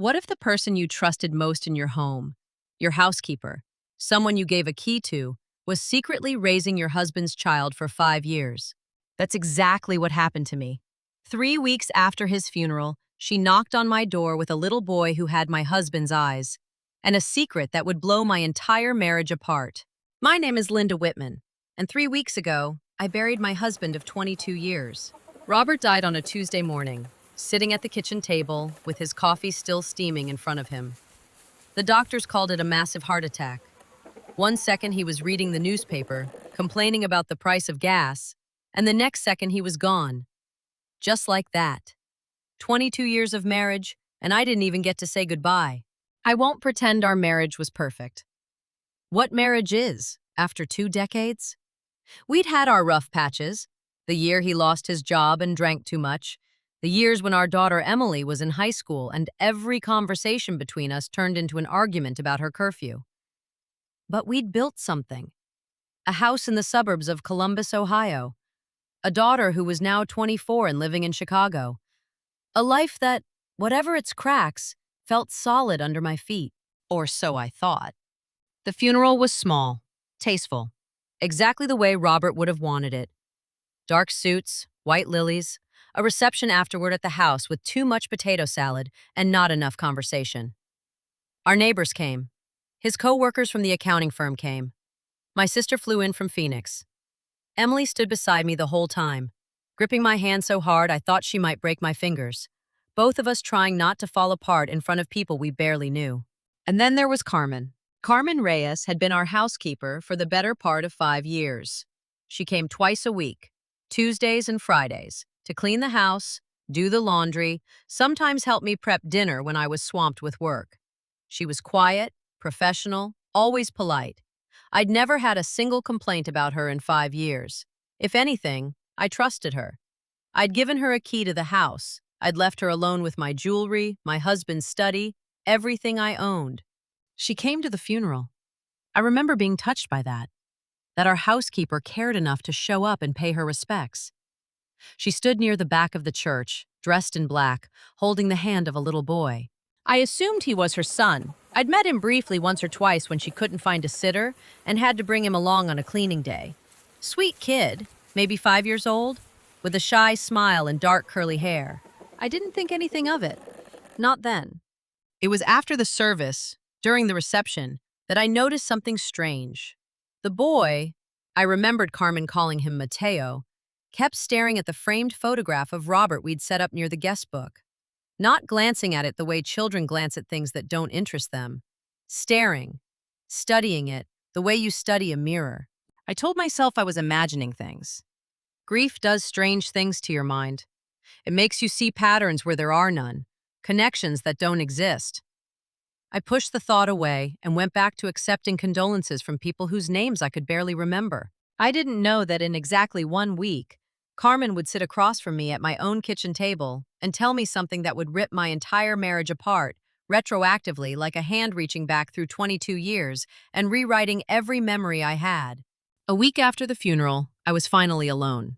What if the person you trusted most in your home, your housekeeper, someone you gave a key to, was secretly raising your husband's child for 5 years? That's exactly what happened to me. 3 weeks after his funeral, she knocked on my door with a little boy who had my husband's eyes, and a secret that would blow my entire marriage apart. My name is Linda Whitman, and 3 weeks ago, I buried my husband of 22 years. Robert died on a Tuesday morning, sitting at the kitchen table with his coffee still steaming in front of him. The doctors called it a massive heart attack. One second he was reading the newspaper, complaining about the price of gas, and the next second he was gone. Just like that. 22 years of marriage, and I didn't even get to say goodbye. I won't pretend our marriage was perfect. What marriage is, after 2 decades? We'd had our rough patches. The year he lost his job and drank too much. The years when our daughter Emily was in high school and every conversation between us turned into an argument about her curfew. But we'd built something. A house in the suburbs of Columbus, Ohio. A daughter who was now 24 and living in Chicago. A life that, whatever its cracks, felt solid under my feet. Or so I thought. The funeral was small, tasteful, exactly the way Robert would have wanted it. Dark suits, white lilies, a reception afterward at the house with too much potato salad and not enough conversation. Our neighbors came. His co-workers from the accounting firm came. My sister flew in from Phoenix. Emily stood beside me the whole time, gripping my hand so hard I thought she might break my fingers, both of us trying not to fall apart in front of people we barely knew. And then there was Carmen. Carmen Reyes had been our housekeeper for the better part of 5 years. She came twice a week, Tuesdays and Fridays, to clean the house, do the laundry, sometimes help me prep dinner when I was swamped with work. She was quiet, professional, always polite. I'd never had a single complaint about her in 5 years. If anything, I trusted her. I'd given her a key to the house. I'd left her alone with my jewelry, my husband's study, everything I owned. She came to the funeral. I remember being touched by that our housekeeper cared enough to show up and pay her respects. She stood near the back of the church, dressed in black, holding the hand of a little boy. I assumed he was her son. I'd met him briefly once or twice when she couldn't find a sitter and had to bring him along on a cleaning day. Sweet kid, maybe 5 years old, with a shy smile and dark curly hair. I didn't think anything of it. Not then. It was after the service, during the reception, that I noticed something strange. The boy, I remembered Carmen calling him Mateo, kept staring at the framed photograph of Robert we'd set up near the guest book. Not glancing at it the way children glance at things that don't interest them. Staring, studying it, the way you study a mirror. I told myself I was imagining things. Grief does strange things to your mind. It makes you see patterns where there are none, connections that don't exist. I pushed the thought away and went back to accepting condolences from people whose names I could barely remember. I didn't know that in exactly 1 week, Carmen would sit across from me at my own kitchen table and tell me something that would rip my entire marriage apart, retroactively like a hand reaching back through 22 years and rewriting every memory I had. A week after the funeral, I was finally alone.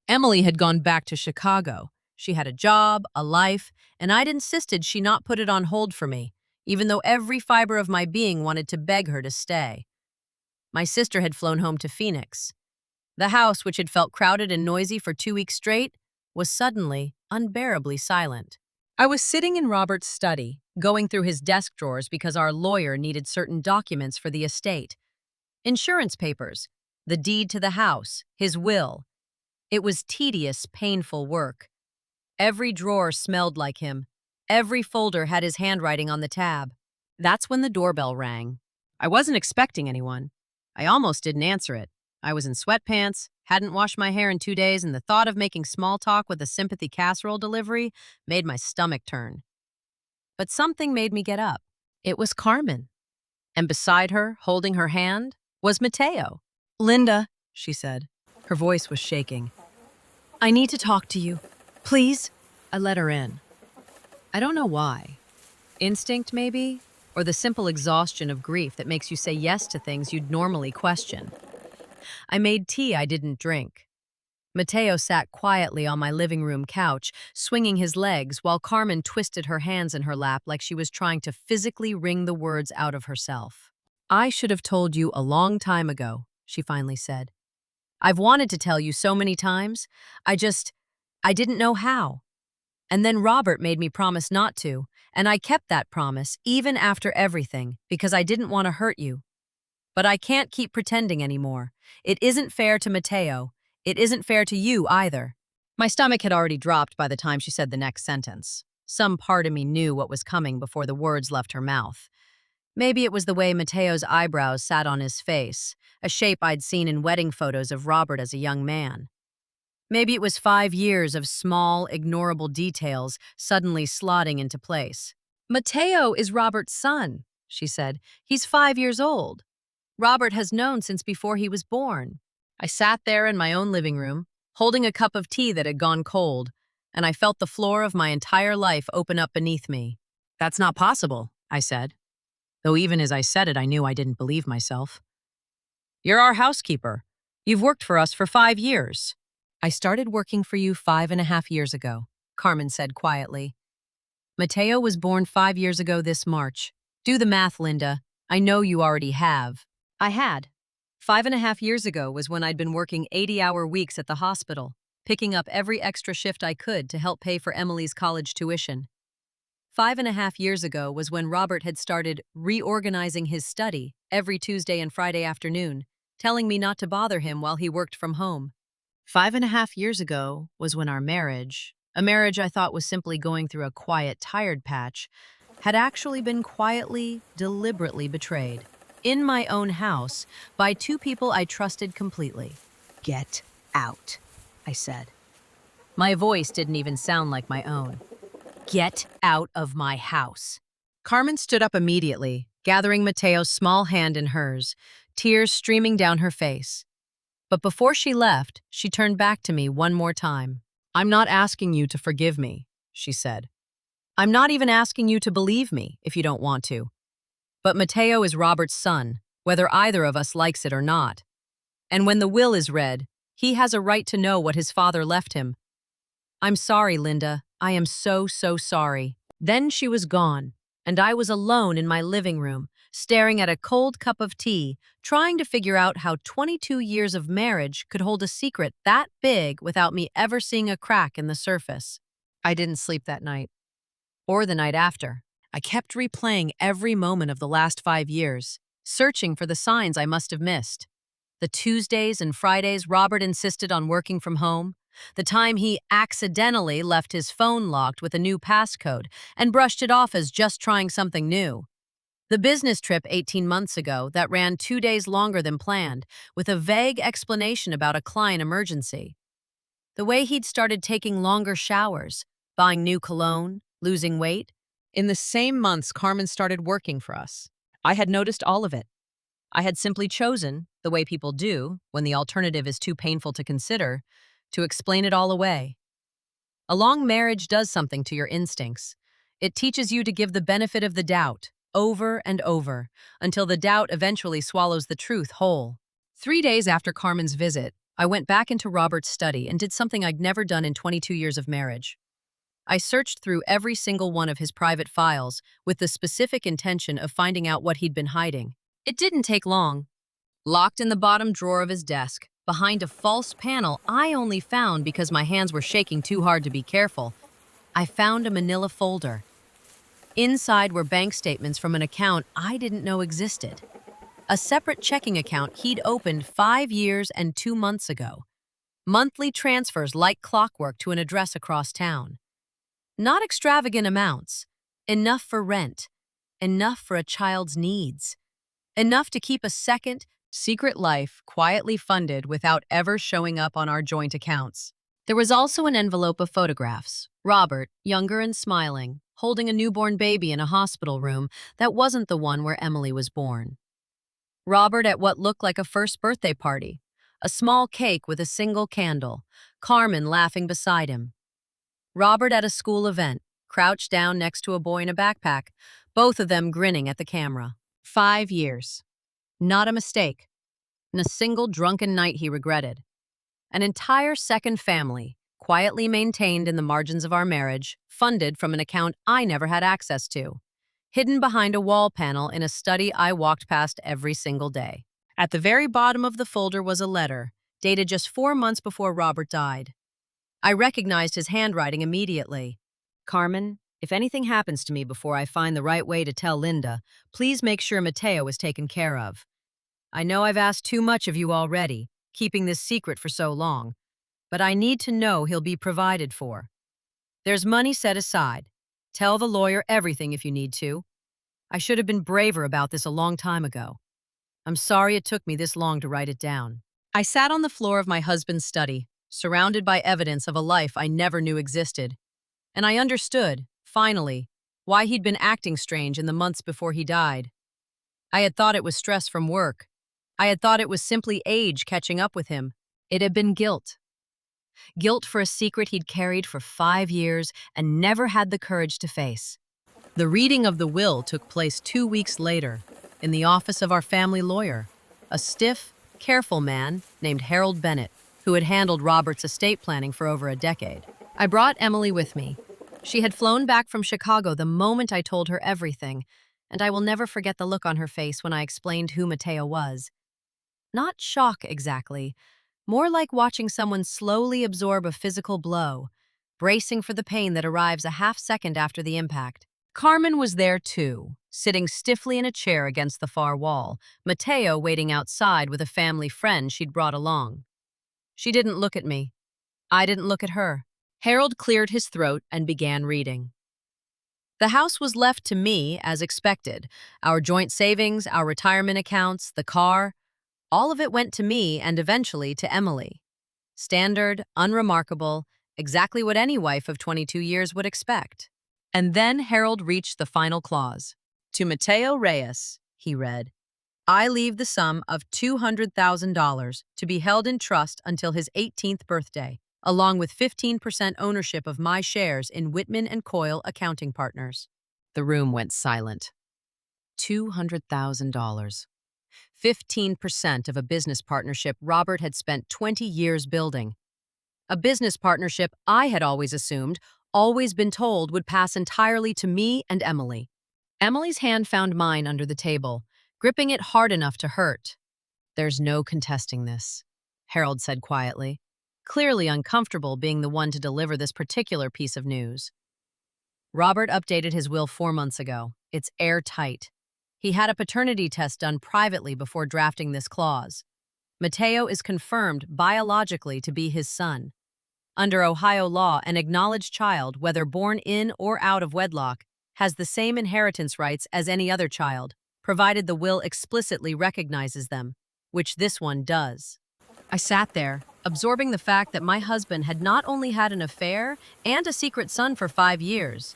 Emily had gone back to Chicago. She had a job, a life, and I'd insisted she not put it on hold for me, even though every fiber of my being wanted to beg her to stay. My sister had flown home to Phoenix. The house, which had felt crowded and noisy for 2 weeks straight, was suddenly unbearably silent. I was sitting in Robert's study, going through his desk drawers because our lawyer needed certain documents for the estate. Insurance papers, the deed to the house, his will. It was tedious, painful work. Every drawer smelled like him. Every folder had his handwriting on the tab. That's when the doorbell rang. I wasn't expecting anyone. I almost didn't answer it. I was in sweatpants, hadn't washed my hair in 2 days, and the thought of making small talk with a sympathy casserole delivery made my stomach turn. But something made me get up. It was Carmen. And beside her, holding her hand, was Mateo. "Linda," she said. Her voice was shaking. "I need to talk to you. Please?" I let her in. I don't know why. Instinct, maybe? Or the simple exhaustion of grief that makes you say yes to things you'd normally question. I made tea I didn't drink. Mateo sat quietly on my living room couch, swinging his legs while Carmen twisted her hands in her lap like she was trying to physically wring the words out of herself. "I should have told you a long time ago," she finally said. "I've wanted to tell you so many times. I didn't know how. And then Robert made me promise not to, and I kept that promise even after everything because I didn't want to hurt you. But I can't keep pretending anymore. It isn't fair to Mateo. It isn't fair to you either." My stomach had already dropped by the time she said the next sentence. Some part of me knew what was coming before the words left her mouth. Maybe it was the way Mateo's eyebrows sat on his face, a shape I'd seen in wedding photos of Robert as a young man. Maybe it was 5 years of small, ignorable details suddenly slotting into place. "Mateo is Robert's son," she said. "He's 5 years old. Robert has known since before he was born." I sat there in my own living room, holding a cup of tea that had gone cold, and I felt the floor of my entire life open up beneath me. "That's not possible," I said, though even as I said it, I knew I didn't believe myself. "You're our housekeeper. You've worked for us for 5 years. "I started working for you 5.5 years ago," Carmen said quietly. "Mateo was born 5 years ago this March. Do the math, Linda. I know you already have." I had. 5.5 years ago was when I'd been working 80-hour weeks at the hospital, picking up every extra shift I could to help pay for Emily's college tuition. 5.5 years ago was when Robert had started reorganizing his study every Tuesday and Friday afternoon, telling me not to bother him while he worked from home. 5.5 years ago was when our marriage, a marriage I thought was simply going through a quiet, tired patch, had actually been quietly, deliberately betrayed. In my own house, by two people I trusted completely. "Get out," I said. My voice didn't even sound like my own. "Get out of my house." Carmen stood up immediately, gathering Mateo's small hand in hers, tears streaming down her face. But before she left, she turned back to me one more time. "I'm not asking you to forgive me," she said. "I'm not even asking you to believe me if you don't want to. But Mateo is Robert's son, whether either of us likes it or not. And when the will is read, he has a right to know what his father left him. I'm sorry, Linda. I am so, so sorry." Then she was gone, and I was alone in my living room, staring at a cold cup of tea, trying to figure out how 22 years of marriage could hold a secret that big without me ever seeing a crack in the surface. I didn't sleep that night, or the night after. I kept replaying every moment of the last 5 years, searching for the signs I must have missed. The Tuesdays and Fridays Robert insisted on working from home, the time he accidentally left his phone locked with a new passcode and brushed it off as just trying something new. The business trip 18 months ago that ran 2 days longer than planned, with a vague explanation about a client emergency. The way he'd started taking longer showers, buying new cologne, losing weight. In the same months Carmen started working for us. I had noticed all of it. I had simply chosen, the way people do, when the alternative is too painful to consider, to explain it all away. A long marriage does something to your instincts. It teaches you to give the benefit of the doubt, over and over, until the doubt eventually swallows the truth whole. 3 days after Carmen's visit, I went back into Robert's study and did something I'd never done in 22 years of marriage. I searched through every single one of his private files with the specific intention of finding out what he'd been hiding. It didn't take long. Locked in the bottom drawer of his desk, behind a false panel I only found because my hands were shaking too hard to be careful, I found a manila folder. Inside were bank statements from an account I didn't know existed. A separate checking account he'd opened 5 years and 2 months ago. Monthly transfers like clockwork to an address across town. Not extravagant amounts. Enough for rent. Enough for a child's needs. Enough to keep a second, secret life quietly funded without ever showing up on our joint accounts. There was also an envelope of photographs. Robert, younger and smiling, holding a newborn baby in a hospital room that wasn't the one where Emily was born. Robert at what looked like a first birthday party. A small cake with a single candle. Carmen laughing beside him. Robert at a school event, crouched down next to a boy in a backpack, both of them grinning at the camera. 5 years. Not a mistake. And a single drunken night he regretted. An entire second family, quietly maintained in the margins of our marriage, funded from an account I never had access to, hidden behind a wall panel in a study I walked past every single day. At the very bottom of the folder was a letter, dated just 4 months before Robert died. I recognized his handwriting immediately. Carmen, if anything happens to me before I find the right way to tell Linda, please make sure Mateo is taken care of. I know I've asked too much of you already, keeping this secret for so long, but I need to know he'll be provided for. There's money set aside. Tell the lawyer everything if you need to. I should have been braver about this a long time ago. I'm sorry it took me this long to write it down. I sat on the floor of my husband's study, surrounded by evidence of a life I never knew existed, and I understood, finally, why he'd been acting strange in the months before he died. I had thought it was stress from work. I had thought it was simply age catching up with him. It had been guilt. Guilt for a secret he'd carried for 5 years and never had the courage to face. The reading of the will took place 2 weeks later, in the office of our family lawyer, a stiff, careful man named Harold Bennett, who had handled Robert's estate planning for over a decade. I brought Emily with me. She had flown back from Chicago the moment I told her everything, and I will never forget the look on her face when I explained who Mateo was. Not shock exactly, more like watching someone slowly absorb a physical blow, bracing for the pain that arrives a half second after the impact. Carmen was there too, sitting stiffly in a chair against the far wall, Mateo waiting outside with a family friend she'd brought along. She didn't look at me. I didn't look at her. Harold cleared his throat and began reading. The house was left to me as expected. Our joint savings, our retirement accounts, the car, all of it went to me and eventually to Emily. Standard, unremarkable, exactly what any wife of 22 years would expect. And then Harold reached the final clause. To Mateo Reyes, he read, I leave the sum of $200,000 to be held in trust until his 18th birthday, along with 15% ownership of my shares in Whitman and Coyle Accounting Partners. The room went silent. $200,000. 15% of a business partnership Robert had spent 20 years building. A business partnership I had always assumed, always been told would pass entirely to me and Emily. Emily's hand found mine under the table, gripping it hard enough to hurt. There's no contesting this, Harold said quietly, clearly uncomfortable being the one to deliver this particular piece of news. Robert updated his will 4 months ago. It's airtight. He had a paternity test done privately before drafting this clause. Mateo is confirmed biologically to be his son. Under Ohio law, an acknowledged child, whether born in or out of wedlock, has the same inheritance rights as any other child, provided the will explicitly recognizes them, which this one does. I sat there, absorbing the fact that my husband had not only had an affair and a secret son for 5 years,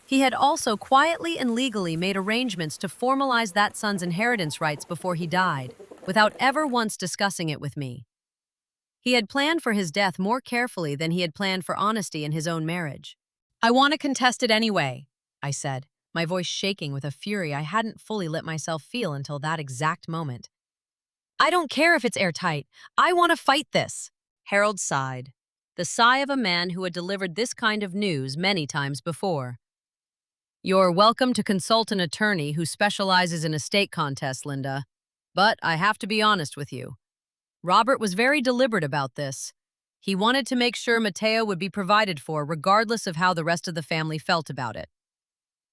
he had also quietly and legally made arrangements to formalize that son's inheritance rights before he died, without ever once discussing it with me. He had planned for his death more carefully than he had planned for honesty in his own marriage. I want to contest it anyway, I said, my voice shaking with a fury I hadn't fully let myself feel until that exact moment. I don't care if it's airtight. I want to fight this. Harold sighed, the sigh of a man who had delivered this kind of news many times before. You're welcome to consult an attorney who specializes in estate contests, Linda. But I have to be honest with you. Robert was very deliberate about this. He wanted to make sure Mateo would be provided for regardless of how the rest of the family felt about it.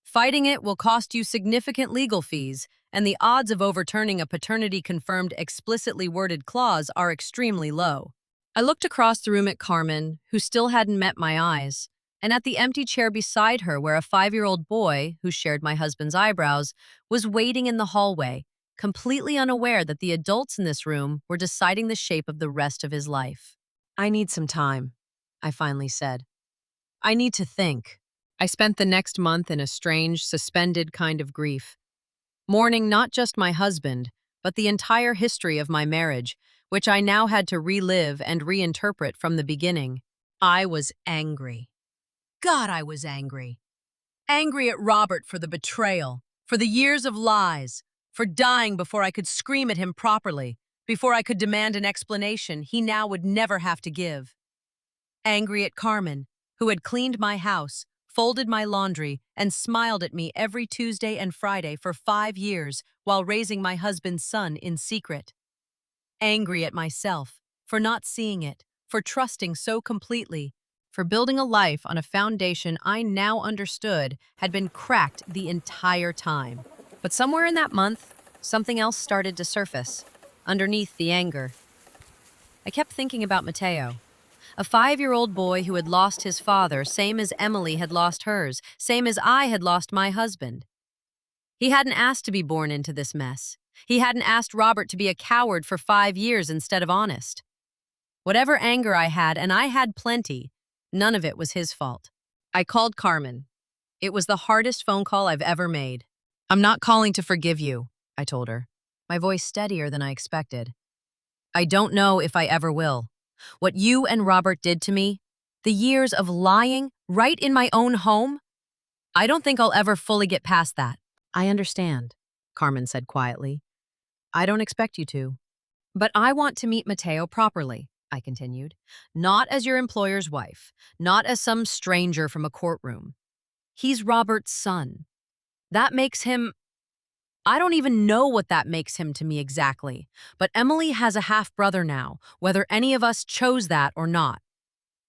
Fighting it will cost you significant legal fees, and the odds of overturning a paternity-confirmed explicitly worded clause are extremely low. I looked across the room at Carmen, who still hadn't met my eyes, and at the empty chair beside her where a 5-year-old boy, who shared my husband's eyebrows, was waiting in the hallway, completely unaware that the adults in this room were deciding the shape of the rest of his life. I need some time, I finally said. I need to think. I spent the next month in a strange, suspended kind of grief, mourning not just my husband, but the entire history of my marriage, which I now had to relive and reinterpret from the beginning. I was angry. God, I was angry. Angry at Robert for the betrayal, for the years of lies, for dying before I could scream at him properly, Before I could demand an explanation he now would never have to give. Angry at Carmen, who had cleaned my house, folded my laundry, and smiled at me every Tuesday and Friday for 5 years while raising my husband's son in secret. Angry at myself for not seeing it, for trusting so completely, for building a life on a foundation I now understood had been cracked the entire time. But somewhere in that month, something else started to surface, underneath the anger. I kept thinking about Mateo, a 5-year-old boy who had lost his father, same as Emily had lost hers, same as I had lost my husband. He hadn't asked to be born into this mess. He hadn't asked Robert to be a coward for 5 years instead of honest. Whatever anger I had, and I had plenty, none of it was his fault. I called Carmen. It was the hardest phone call I've ever made. "I'm not calling to forgive you," I told her, my voice steadier than I expected. "I don't know if I ever will. What you and Robert did to me, the years of lying right in my own home, I don't think I'll ever fully get past that." "I understand," Carmen said quietly. "I don't expect you to. But I want to meet Mateo properly," I continued. "Not as your employer's wife, not as some stranger from a courtroom. He's Robert's son. That makes him— I don't even know what that makes him to me exactly, but Emily has a half-brother now, whether any of us chose that or not.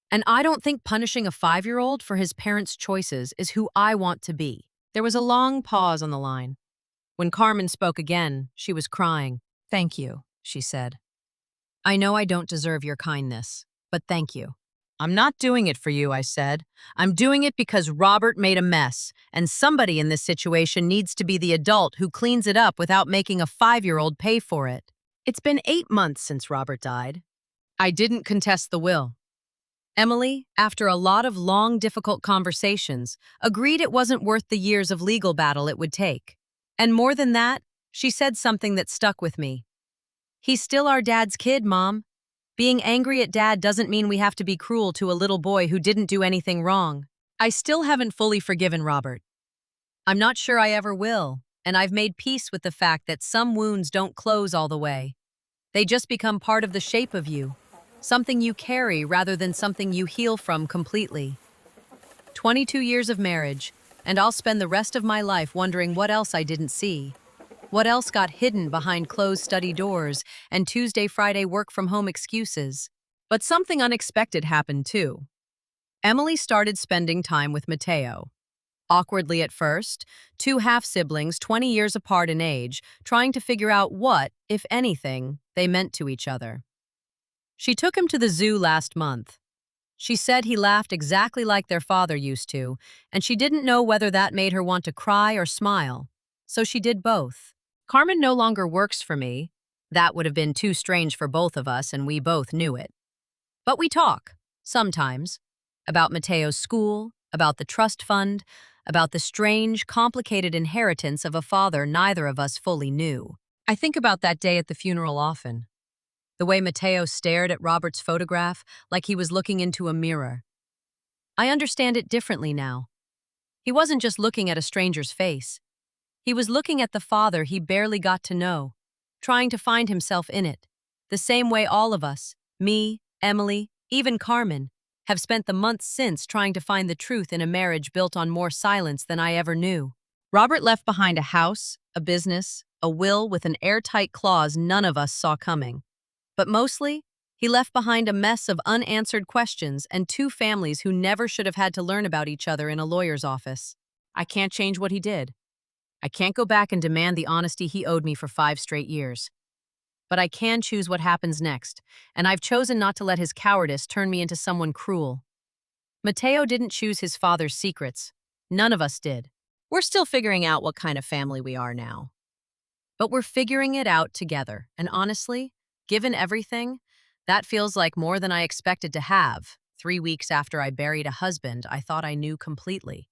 And I don't think punishing a 5-year-old for his parents' choices is who I want to be." There was a long pause on the line. When Carmen spoke again, she was crying. "Thank you," she said. "I know I don't deserve your kindness, but thank you." "I'm not doing it for you," I said. "I'm doing it because Robert made a mess, and somebody in this situation needs to be the adult who cleans it up without making a 5-year-old pay for it." It's been 8 months since Robert died. I didn't contest the will. Emily, after a lot of long, difficult conversations, agreed it wasn't worth the years of legal battle it would take. And more than that, she said something that stuck with me. "He's still our dad's kid, Mom. Being angry at Dad doesn't mean we have to be cruel to a little boy who didn't do anything wrong." I still haven't fully forgiven Robert. I'm not sure I ever will, and I've made peace with the fact that some wounds don't close all the way. They just become part of the shape of you, something you carry rather than something you heal from completely. 22 years of marriage, and I'll spend the rest of my life wondering what else I didn't see. What else got hidden behind closed study doors and Tuesday, Friday work-from-home excuses? But something unexpected happened too. Emily started spending time with Mateo. Awkwardly at first, two half-siblings 20 years apart in age, trying to figure out what, if anything, they meant to each other. She took him to the zoo last month. She said he laughed exactly like their father used to, and she didn't know whether that made her want to cry or smile. So she did both. Carmen no longer works for me. That would have been too strange for both of us, and we both knew it. But we talk, sometimes, about Mateo's school, about the trust fund, about the strange, complicated inheritance of a father neither of us fully knew. I think about that day at the funeral often. The way Mateo stared at Robert's photograph like he was looking into a mirror. I understand it differently now. He wasn't just looking at a stranger's face. He was looking at the father he barely got to know, trying to find himself in it, the same way all of us, me, Emily, even Carmen, have spent the months since trying to find the truth in a marriage built on more silence than I ever knew. Robert left behind a house, a business, a will with an airtight clause none of us saw coming. But mostly, he left behind a mess of unanswered questions and two families who never should have had to learn about each other in a lawyer's office. I can't change what he did. I can't go back and demand the honesty he owed me for 5 straight years. But I can choose what happens next, and I've chosen not to let his cowardice turn me into someone cruel. Mateo didn't choose his father's secrets. None of us did. We're still figuring out what kind of family we are now. But we're figuring it out together, and honestly, given everything, that feels like more than I expected to have. 3 weeks after I buried a husband I thought I knew completely.